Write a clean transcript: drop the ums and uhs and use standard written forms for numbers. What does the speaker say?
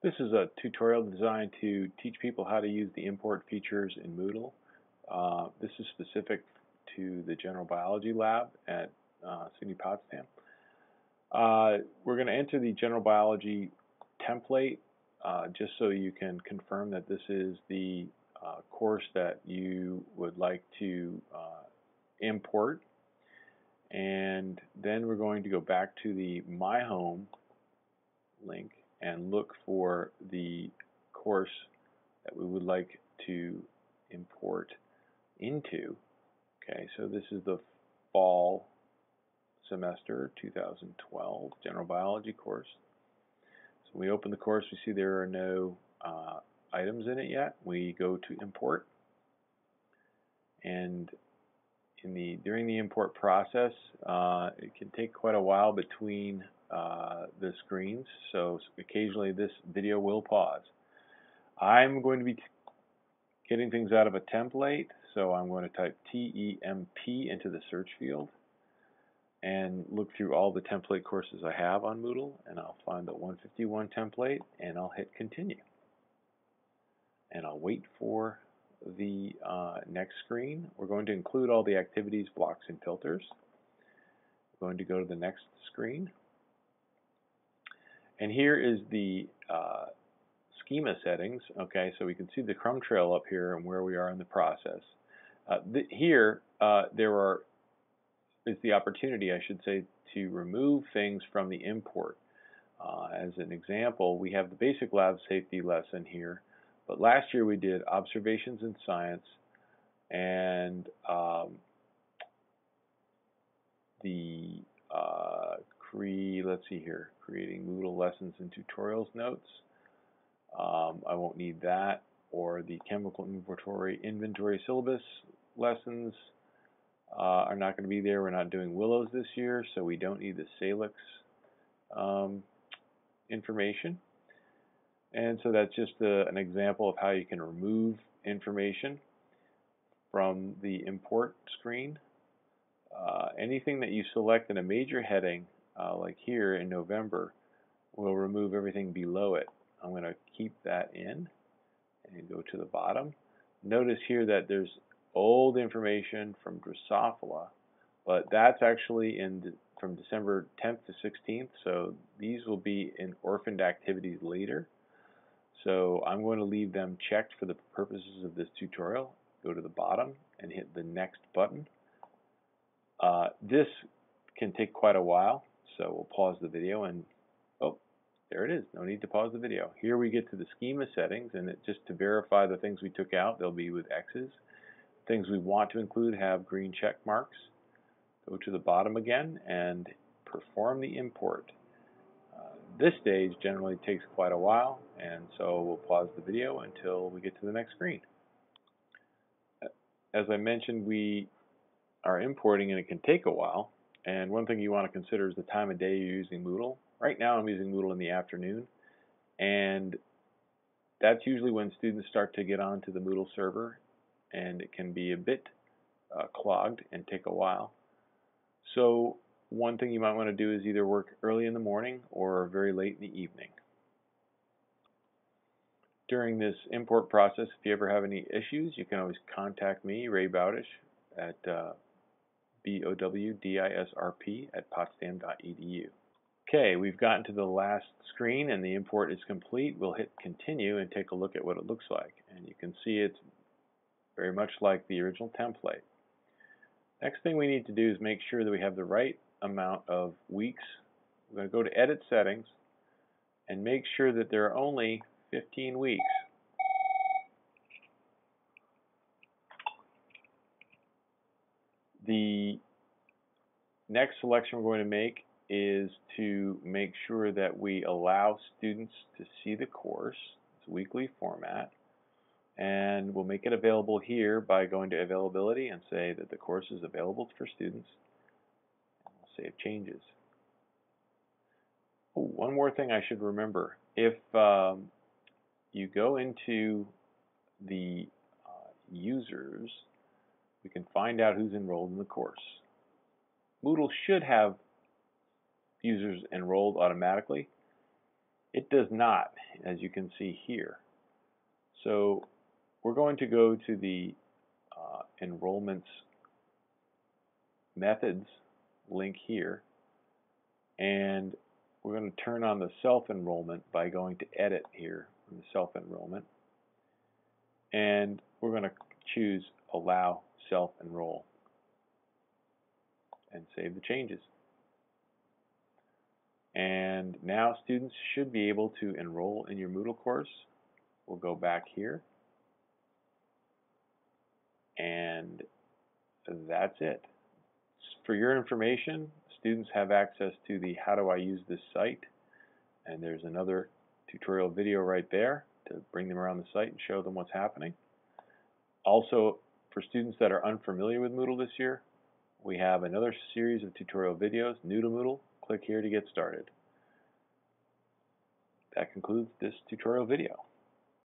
This is a tutorial designed to teach people how to use the import features in Moodle. This is specific to the general biology lab at SUNY Potsdam. We're going to enter the general biology template just so you can confirm that this is the course that you would like to import. And then we're going to go back to the My Home link and look for the course that we would like to import into. Okay, so this is the fall semester 2012 general biology course. So we open the course, we see there are no items in it yet. We go to import, and during the import process, it can take quite a while between the screens, so occasionally this video will pause. I'm going to be getting things out of a template, so I'm going to type TEMP into the search field and look through all the template courses I have on Moodle, and I'll find the 151 template, and I'll hit continue. And I'll wait for the next screen. We're going to include all the activities, blocks, and filters. We're going to go to the next screen. And here is the schema settings. Okay, so we can see the crumb trail up here and where we are in the process. Here is the opportunity, I should say, to remove things from the import. As an example, we have the basic lab safety lesson here, but last year we did observations in science and let's see here, creating Moodle lessons and tutorials notes. I won't need that, or the chemical inventory syllabus lessons are not going to be there. We're not doing willows this year, so we don't need the Salix information. And so that's just an example of how you can remove information from the import screen. Anything that you select in a major heading, like here in November, will remove everything below it. I'm going to keep that in and go to the bottom. Notice here that there's old information from Drosophila, but that's actually from December 10th to 16th, so these will be in orphaned activities later. So I'm going to leave them checked for the purposes of this tutorial. Go to the bottom and hit the next button. This can take quite a while, so we'll pause the video and there it is. No need to pause the video. Here we get to the schema settings, and just to verify the things we took out, they'll be with X's. Things we want to include have green check marks. Go to the bottom again and perform the import. This stage generally takes quite a while, and so we'll pause the video until we get to the next screen. As I mentioned, we are importing and it can take a while, and one thing you want to consider is the time of day you're using Moodle. Right now I'm using Moodle in the afternoon, and that's usually when students start to get onto the Moodle server, and it can be a bit clogged and take a while. So one thing you might want to do is either work early in the morning or very late in the evening. During this import process, if you ever have any issues, you can always contact me, Ray Bowdish, at bowdisrp@potsdam.edu. Okay, we've gotten to the last screen and the import is complete. We'll hit continue and take a look at what it looks like. And you can see it's very much like the original template. Next thing we need to do is make sure that we have the right amount of weeks. We're going to go to edit settings and make sure that there are only 15 weeks. The next selection we're going to make is to make sure that we allow students to see the course. It's a weekly format, and we'll make it available here by going to availability and say that the course is available for students. We'll save changes. Oh, one more thing I should remember. If you go into the users, we can find out who's enrolled in the course. Moodle should have users enrolled automatically. It does not, as you can see here. So we're going to go to the enrollments methods link here, and we're going to turn on the self-enrollment by going to edit here in the self-enrollment, and we're going to choose allow self-enroll and save the changes. And now students should be able to enroll in your Moodle course. We'll go back here, and that's it. For your information, students have access to the How Do I Use This site, and there's another tutorial video right there to bring them around the site and show them what's happening. Also, for students that are unfamiliar with Moodle this year, we have another series of tutorial videos, new to Moodle. Click here to get started. That concludes this tutorial video.